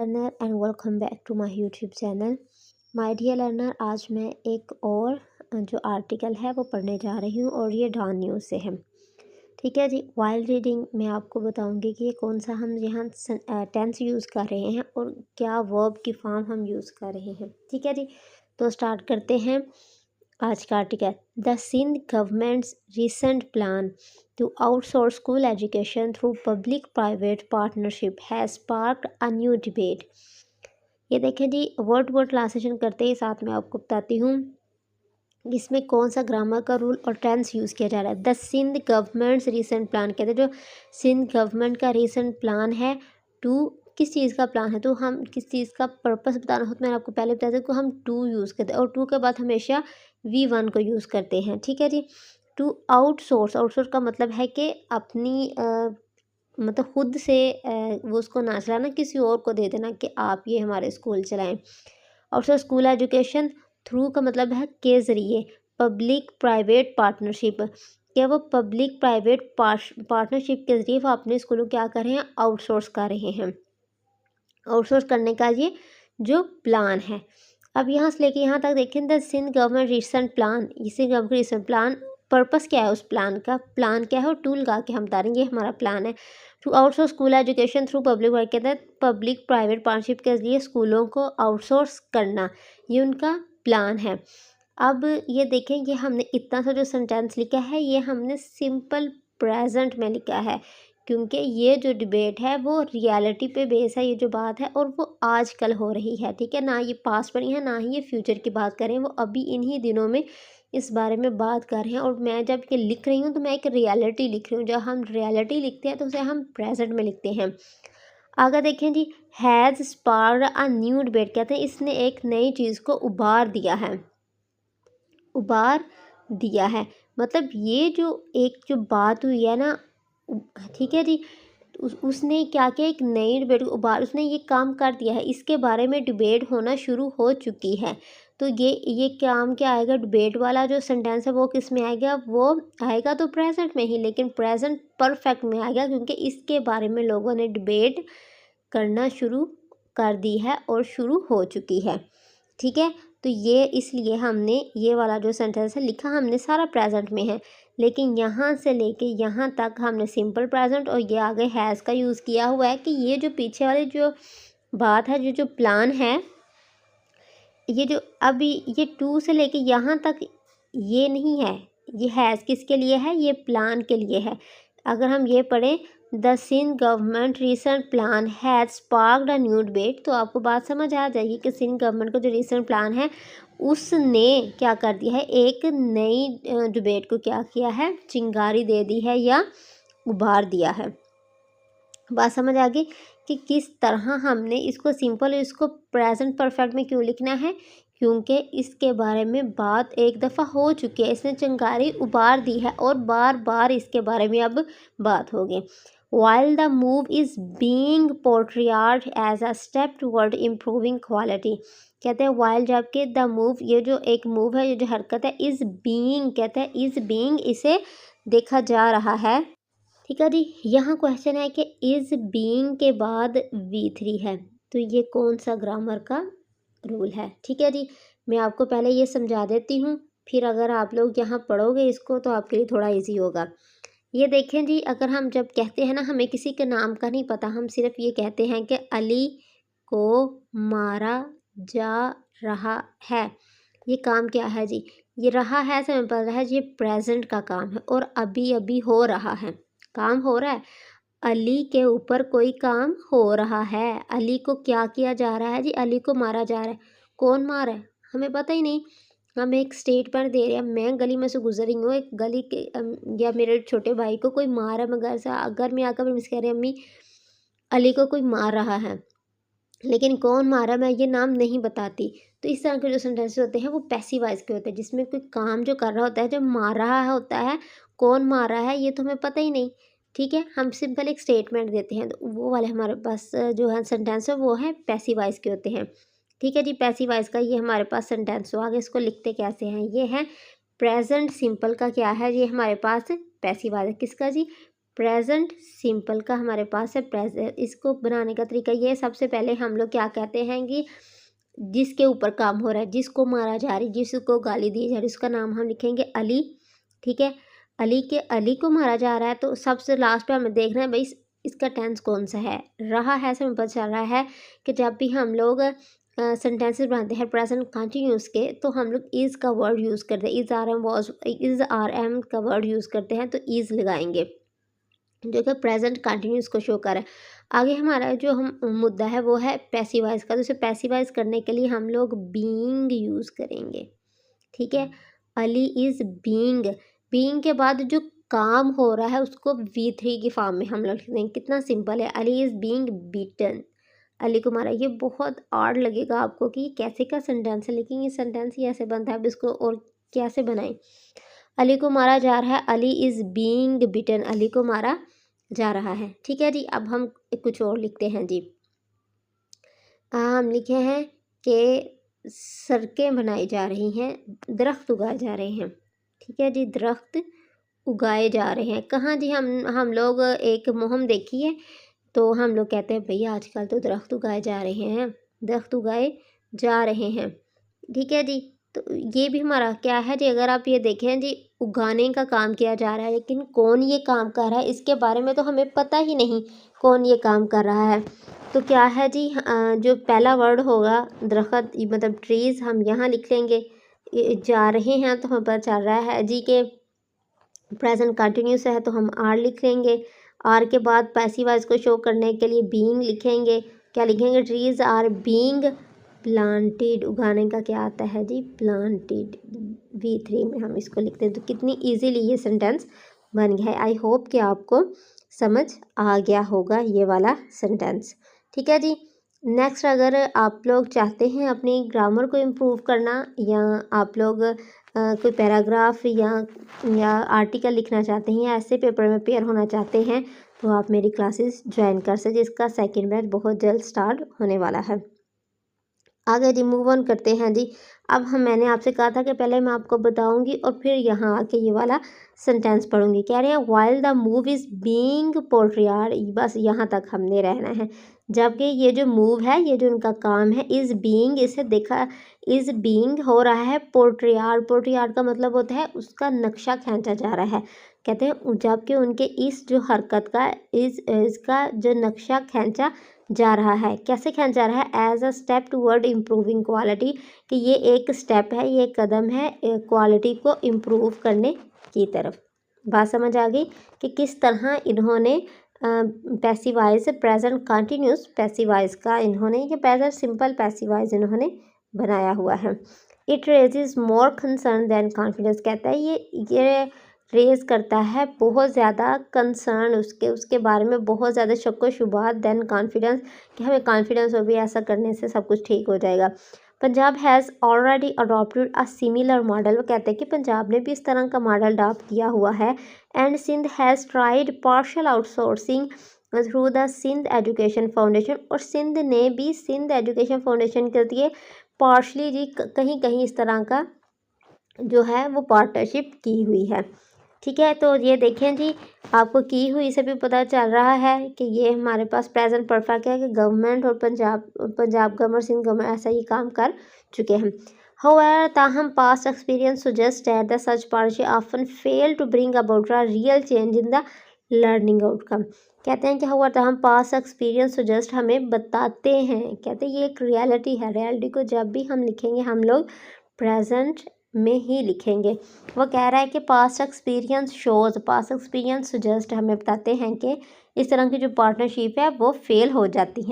Learner and welcome back to my YouTube channel. My dear learner, आज मैं एक और जो आर्टिकल है वो पढ़ने जा रही हूँ और ये डॉन न्यूज़ से है। ठीक है जी। वाइल रीडिंग मैं आपको बताऊंगी कि ये कौन सा हम यहाँ टेंस यूज़ कर रहे हैं और क्या वर्ब की फॉर्म हम यूज़ कर रहे हैं। ठीक है जी, तो स्टार्ट करते हैं आज का article. The Sindh government's recent plan to outsource school education through public private partnership has sparked a new debate. ये देखें जी, वर्ड वर्ड ट्रांसलेशन करते ही साथ में आपको बताती हूँ इसमें कौन सा ग्रामर का रूल और टेंस यूज़ किया जा रहा है। The Sindh government's recent plan कहते हैं, जो सिंध गवर्नमेंट का रिसेंट प्लान है टू किस चीज़ का प्लान है, तो हम किस चीज़ का पर्पस बताना हो तो मैंने आपको पहले बताया था कि हम टू यूज़ करते हैं और टू के बाद हमेशा V1 को यूज़ करते हैं। ठीक है जी। टू आउटसोर्स, आउटसोर्स का मतलब है कि अपनी मतलब खुद से वो उसको ना चलाना, किसी और को दे देना कि आप ये हमारे स्कूल चलाएं। आउटसोर्स स्कूल एजुकेशन थ्रू का मतलब है के ज़रिए। पब्लिक प्राइवेट पार्टनरशिप, क्या वो पब्लिक प्राइवेट पार्टनरशिप के ज़रिए वो अपने स्कूलों क्या कर रहे हैं, आउटसोर्स कर रहे हैं। आउटसोर्स करने का ये जो प्लान है। अब यहाँ से लेके यहाँ तक देखें, the Sindh government recent plan, इसे गवर्नमेंट रिसेंट प्लान पर्पस क्या है उस प्लान का, प्लान क्या है और टूल लगा के हम बता रहे हैं ये हमारा प्लान है। To outsource school education through public work के तहत पब्लिक प्राइवेट पार्टनरशिप के लिए स्कूलों को आउटसोर्स करना, ये उनका प्लान है। अब ये देखें, ये हमने इतना सा जो सेंटेंस लिखा है ये हमने सिंपल प्रेजेंट में लिखा है, क्योंकि ये जो डिबेट है वो रियलिटी पे बेस है, ये जो बात है और वो आजकल हो रही है। ठीक है ना, ये पास्ट में है ना ही ये फ्यूचर की बात करें, वो अभी इन्हीं दिनों में इस बारे में बात कर रहे हैं। और मैं जब ये लिख रही हूँ तो मैं एक रियलिटी लिख रही हूँ। जब हम रियलिटी लिखते हैं तो उसे हम प्रेजेंट में लिखते हैं। आगे देखें जी, has sparked a new debate कहते हैं इसने एक नई चीज़ को उबार दिया है, उबार दिया है मतलब ये जो एक जो बात हुई है ना, ठीक है जी, उसने क्या किया, एक नई डिबेट उबार, उसने ये काम कर दिया है, इसके बारे में डिबेट होना शुरू हो चुकी है। तो ये काम क्या आएगा, डिबेट वाला जो सेंटेंस है वो किस में आएगा, वो आएगा तो प्रेजेंट में ही, लेकिन प्रेजेंट परफेक्ट में आएगा, क्योंकि इसके बारे में लोगों ने डिबेट करना शुरू कर दी है और शुरू हो चुकी है। ठीक है, तो ये इसलिए हमने ये वाला जो सेंटेंस है लिखा हमने सारा प्रेजेंट में है, लेकिन यहाँ से लेके यहाँ तक हमने सिंपल प्रेजेंट और ये आगे हैज़ का यूज़ किया हुआ है कि ये जो पीछे वाली जो बात है, जो प्लान है, ये जो अभी ये टू से लेके यहाँ तक ये नहीं है, ये हैज़ किसके लिए है, ये प्लान के लिए है। अगर हम ये पढ़ें, the Sindh government recent plan has sparked a new debate, तो आपको बात समझ आ जाएगी कि सिंध गवर्नमेंट का जो रिसेंट प्लान है उसने क्या कर दिया है, एक नई डिबेट को क्या किया है, चिंगारी दे दी है या उभार दिया है। बात समझ आ गई कि किस तरह हमने इसको सिंपल, इसको प्रेजेंट परफेक्ट में क्यों लिखना है, क्योंकि इसके बारे में बात एक दफ़ा हो चुकी है, इसने चिंगारी उबार दी है और बार बार इसके बारे में अब बात होगी। While the move is being portrayed as a step toward improving quality, कहते हैं while, जबकि the move, ये जो एक मूव है, ये जो हरकत है, is being, कहते हैं is being, इसे देखा जा रहा है। ठीक है जी, यहाँ क्वेश्चन है कि इज़ बीइंग के बाद V3 है, तो ये कौन सा ग्रामर का रूल है। ठीक है जी, मैं आपको पहले ये समझा देती हूँ, फिर अगर आप लोग यहाँ पढ़ोगे इसको तो आपके लिए थोड़ा इजी होगा। ये देखें जी, अगर हम जब कहते हैं ना, हमें किसी के नाम का नहीं पता, हम सिर्फ ये कहते हैं कि अली को मारा जा रहा है, ये काम क्या है जी, ये रहा है से हमें पता है ये प्रेजेंट का काम है और अभी अभी हो रहा है, काम हो रहा है। अली के ऊपर कोई काम हो रहा है, अली को क्या किया जा रहा है जी, अली को मारा जा रहा है। कौन मारा है हमें पता ही नहीं, हम एक स्टेटमेंट दे रहे हैं, मैं गली में से गुजर रही हूँ, एक गली के या मेरे छोटे भाई को कोई मारा है, मगर से अगर मैं आकर मिस कह रही अम्मी अली को कोई मार रहा है, लेकिन कौन मारा मैं ये नाम नहीं बताती। तो इस तरह के जो सेंटेंसेस होते हैं वो पैसिव वॉइस के होते हैं, जिसमें कोई काम जो कर रहा होता है, जो मार रहा होता है, कौन मार रहा है ये तो हमें पता ही नहीं। ठीक है, हम सिंपल एक स्टेटमेंट देते हैं, तो वो वाले हमारे पास जो है सेंटेंस है वो है पैसिव वॉइस के होते हैं। ठीक है जी, पैसिव वॉइस का ये हमारे पास सेंटेंस, तो आगे इसको लिखते कैसे हैं, ये है प्रेजेंट सिंपल का क्या है, ये हमारे पास पैसिव वॉइस है, किसका जी, प्रेजेंट सिंपल का हमारे पास है प्रेजेंट। इसको बनाने का तरीका ये है, सबसे पहले हम लोग क्या कहते हैं कि जिसके ऊपर काम हो रहा है, जिसको मारा जा रही है, जिसको गाली दी जा रही है, उसका नाम हम लिखेंगे अली। ठीक है, अली को मारा जा रहा है तो सबसे लास्ट पे हमें देखना है भाई इसका टेंस कौन सा है। रहा है से हमें पता चल रहा है कि जब भी हम लोग सेंटेंसेस बनाते हैं प्रेजेंट कंटिन्यूस के, तो हम लोग इज़ का वर्ड यूज़ करते हैं। इज़ आर एम का वर्ड यूज़ करते हैं, तो इज़ लगाएंगे जो कि प्रेजेंट कंटिन्यूस को शो कर रहा है। आगे हमारा जो हम मुद्दा है वो है पैसिवाइज का। तो इसे पैसिवाइज करने के लिए हम लोग बीइंग यूज़ करेंगे। ठीक है, अली इज़ बीइंग के बाद जो काम हो रहा है उसको V3 की फॉर्म में हम लोग लिख देंगे। कितना सिंपल है, Ali is being beaten, Ali को मारा। ये बहुत ऑड लगेगा आपको कि ये कैसे का सेंटेंस है, लेकिन ये सेंटेंस ही ऐसे बनता है। अब इसको और कैसे बनाएं। अली को मारा जा रहा है, Ali is being beaten, Ali को मारा जा रहा है। ठीक है जी, अब हम कुछ और लिखते हैं जी। हम लिखे हैं कि सड़कें बनाई जा रही हैं, दरख्त उगाए जा रहे हैं। ठीक है जी, दरख्त उगाए जा रहे हैं। कहाँ जी, हम लोग एक मुहिम देखी है तो हम लोग कहते हैं भैया आजकल तो दरख्त उगाए जा रहे हैं, दरख्त उगाए जा रहे हैं। ठीक है जी, तो ये भी हमारा क्या है जी, अगर आप ये देखें जी उगाने का काम किया जा रहा है, लेकिन कौन ये काम कर रहा है इसके बारे में तो हमें पता ही नहीं कौन ये काम कर रहा है। तो क्या है जी, जो पहला वर्ड होगा दरख्त मतलब ट्रीज़, हम यहाँ लिख लेंगे। जा रहे हैं तो हमें पता चल रहा है जी के प्रेजेंट कंटिन्यूस है तो हम आर लिख लेंगे। आर के बाद पैसिव वॉइस को शो करने के लिए बीइंग लिखेंगे। क्या लिखेंगे, ट्रीज आर बीइंग प्लांटेड। उगाने का क्या आता है जी, प्लांटेड। V3 में हम इसको लिखते हैं। तो कितनी इजीली ये सेंटेंस बन गया है। आई होप कि आपको समझ आ गया होगा ये वाला सेंटेंस। ठीक है जी, नेक्स्ट अगर आप लोग चाहते हैं अपनी ग्रामर को इम्प्रूव करना, या आप लोग कोई पैराग्राफ या आर्टिकल लिखना चाहते हैं, या ऐसे पेपर में पेयर होना चाहते हैं, तो आप मेरी क्लासेस ज्वाइन कर सकते, जिसका सेकंड बैच बहुत जल्द स्टार्ट होने वाला है। आगे जी मूव ऑन करते हैं जी। अब मैंने आपसे कहा था कि पहले मैं आपको बताऊंगी और फिर यहाँ आके ये वाला सेंटेंस पढ़ूंगी। कह रहे हैं while the move is being portrayed, बस यहाँ तक हमने रहना है। जबकि ये जो मूव है, ये जो उनका काम है, इज़ बीइंग, इसे देखा इज़ बीइंग हो रहा है पोर्ट्रेड का मतलब होता है उसका नक्शा खींचा जा रहा है। कहते हैं जबकि उनके इस जो हरकत का इसका जो नक्शा खींचा जा रहा है, कैसे खींचा जा रहा है, as a step toward improving quality, कि ये एक स्टेप है, ये कदम है क्वालिटी को इम्प्रूव करने की तरफ। बात समझ आ गई कि किस तरह इन्होंने पैसिवाइज प्रेजेंट कंटिन्यूस पैसिवाइज का इन्होंने ये प्रेजेंट सिंपल पैसिवाइज इन्होंने बनाया हुआ है। It raises more concern than confidence, कहता है ये रेज करता है बहुत ज़्यादा कंसर्न, उसके बारे में बहुत ज़्यादा शक व शुबहात देन कॉन्फिडेंस, कि हमें कॉन्फिडेंस हो भी ऐसा करने से सब कुछ ठीक हो जाएगा। Punjab has already adopted a similar model, वो कहते हैं कि पंजाब ने भी इस तरह का मॉडल अडॉप्ट किया हुआ है। And Sindh has tried partial outsourcing through the Sindh education foundation, और सिंध ने भी सिंध एजुकेशन फाउंडेशन के लिए पार्शली जी कहीं कहीं इस तरह का जो है वो पार्टनरशिप की हुई है। ठीक है, तो ये देखें जी आपको की हुई से भी पता चल रहा है कि ये हमारे पास प्रेजेंट परफेक्ट है कि गवर्नमेंट और पंजाब गवर्नमेंट सिंध गवर्नमेंट ऐसा ही काम कर चुके हैं। However, ताहम past experience suggests that the such partnership often fail to bring about a real change in the learning outcome. कहते हैं कि however ताहम past experience suggest हमें बताते हैं, कहते हैं ये एक रियलिटी है। रियलिटी को जब भी हम लिखेंगे हम लोग प्रेजेंट में ही लिखेंगे। वो कह रहा है कि पास्ट एक्सपीरियंस सजेस्ट हमें बताते हैं कि इस तरह की जो पार्टनरशिप है वो फेल हो जाती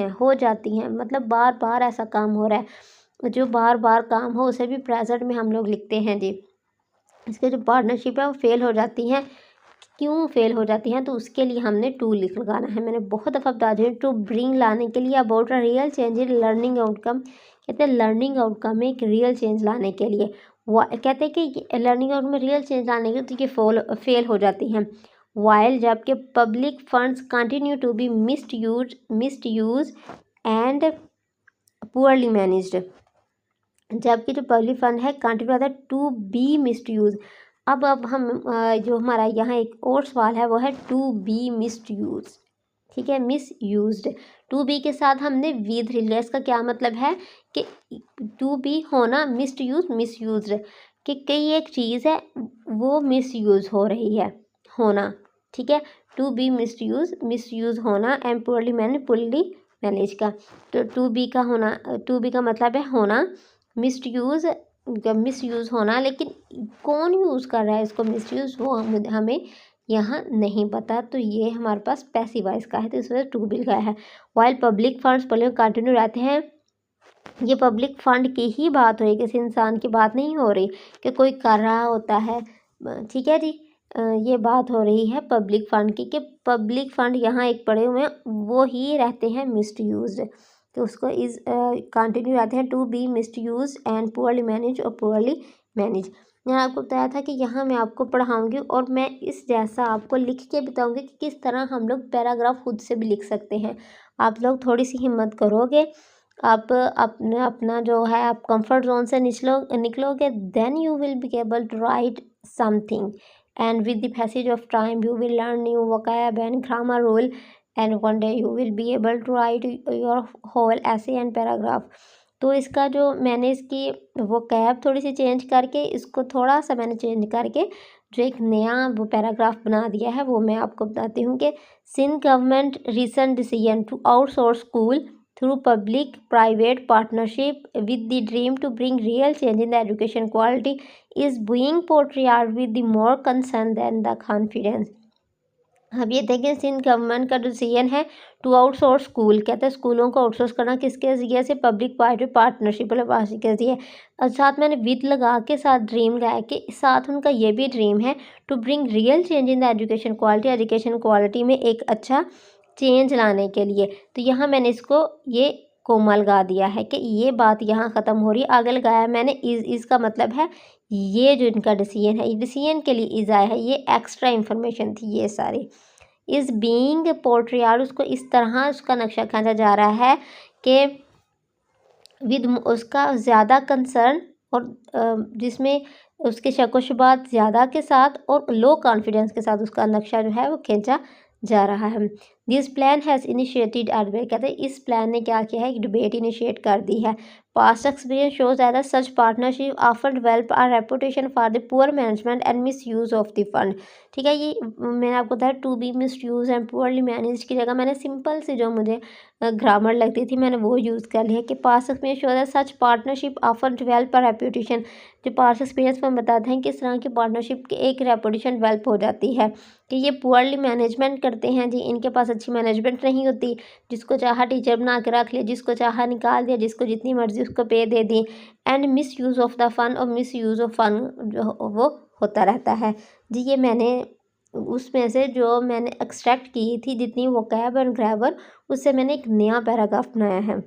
हैं मतलब बार बार ऐसा काम हो रहा है। जो बार बार काम हो उसे भी प्रेजेंट में हम लोग लिखते हैं जी। इसके जो पार्टनरशिप है वो फेल हो जाती हैं। क्यों फेल हो जाती हैं, तो उसके लिए हमने टू लिख लगाना है। मैंने बहुत दफ़ा बता दी टू ब्रिंग लाने के लिए, about a real change in learning outcome, कहते हैं लर्निंग आउटकम में एक रियल चेंज लाने के लिए। कहते हैं कि लर्निंग आउटकम में रियल चेंज लाने के लिए तो ये फेल हो जाती हैं। वाइल जबकि public funds continue to be misuse and poorly managed, जबकि जो पब्लिक फंड है कंटिन्यू टू बी मिसयूज, अब हम जो हमारा यहाँ एक और सवाल है वो है टू बी मिसयूज। ठीक है, मिसयूज्ड। टू बी के साथ हमने विद लिया, इसका क्या मतलब है कि टू बी होना, मिसयूज कि कई एक चीज़ है वो मिसयूज हो रही है, होना। ठीक है, टू बी मिसयूज होना, एंड पुअरली मैनेज का। तो टू बी का होना, टू बी का मतलब है होना, मिसयूज होना, लेकिन कौन यूज़ कर रहा है इसको मिसयूज, वो हमें यहाँ नहीं पता। तो ये हमारे पास पैसिव वॉइस का है, तो इस वजह से टू बी लगाया है। वाइल पब्लिक फंड्स कंटिन्यू रहते हैं, ये पब्लिक फंड की ही बात हो रही, किसी इंसान की बात नहीं हो रही कि कोई कर रहा होता है। ठीक है जी, ये बात हो रही है पब्लिक फंड की, कि पब्लिक फंड यहाँ एक पड़े हुए हैं वो ही रहते हैं मिसयूज्ड, तो उसको इज कंटिन्यू रहते हैं to be misuse and poorly manage और पुअरली मैनेज। मैंने आपको बताया था कि यहाँ मैं आपको पढ़ाऊँगी और मैं इस जैसा आपको लिख के बताऊँगी कि किस तरह हम लोग पैराग्राफ खुद से भी लिख सकते हैं। आप लोग थोड़ी सी हिम्मत करोगे, आप अपना जो है आप कंफर्ट जोन से निकलोगे, then you will be able to write something, and with the passage of time you will learn new vocab and grammar rule, and one day you will be able to write your whole essay and paragraph. तो इसका जो मैंने इसकी vocab थोड़ी सी change करके, इसको थोड़ा सा मैंने चेंज करके जो एक नया वो पैराग्राफ बना दिया है, वो मैं आपको बताती हूँ कि Sindh government recent decision to outsource school through public-private partnership with the dream to bring real change in the education quality is being portrayed with the more concern than the confidence। अब ये देखें, सिंध गवर्नमेंट का decision है to outsource school, कहते हैं स्कूलों को outsource करना, किसके जरिए से, पब्लिक प्राइवेट पार्टनरशिप वाले के जरिए। और साथ मैंने विद लगा के साथ ड्रीम लगाया कि साथ उनका ये भी ड्रीम है to bring real change in the education quality में एक अच्छा चेंज लाने के लिए। तो यहाँ मैंने इसको ये कोमा लगा दिया है कि ये बात यहाँ ख़त्म हो रही है। आगे लगाया मैंने इसका मतलब है ये जो इनका डिसीजन है, ये डिसीजन के लिए इज़ आया है, ये एक्स्ट्रा इन्फॉर्मेशन थी ये सारी। इज़ बीइंग पोर्ट्रेड, उसको इस तरह उसका नक्शा खींचा जा रहा है कि विद उसका ज़्यादा कंसर्न, और जिसमें उसके शक व शुबात ज़्यादा के साथ और लो कॉन्फिडेंस के साथ उसका नक्शा जो है वो खींचा जा रहा है। दिस प्लान हैज़ इनिशिएटेड एडवेट, कहते हैं इस प्लान ने क्या किया है, एक डिबेट इनिशिएट कर दी है। Past experience shows that such partnership offer develop are reputation for the poor management and misuse of the fund. ठीक है, ये मैंने आपको बताया to be misuse and poorly manage की जगह मैंने सिंपल सी जो मुझे ग्रामर लगती थी मैंने वो यूज़ कर लिया कि past experience shows that such partnership offer develop are reputation. जो पास्ट एक्सपीरियंस में बताते हैं किस तरह की पार्टनरशिप की एक रेपुटेशन डेवलप हो जाती है कि ये पुअरली मैनेजमेंट करते हैं जी, इनके पास अच्छी मैनेजमेंट नहीं होती, जिसको चाहा टीचर बना के रख लिया, जिसको चाहा निकाल दिया, जिसको जितनी मर्जी उसको पे दे दी, and misuse of the fun, और मिस यूज़ ऑफ फन जो वो होता रहता है जी। ये मैंने उसमें से जो मैंने एक्सट्रैक्ट की थी जितनी वोकैब एंड ग्रामर, उससे मैंने एक नया पैराग्राफ बनाया है।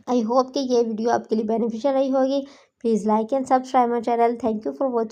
आई होप कि ये वीडियो आपके लिए बेनिफिशियल रही होगी। Please like and subscribe my channel. Thank you for watching.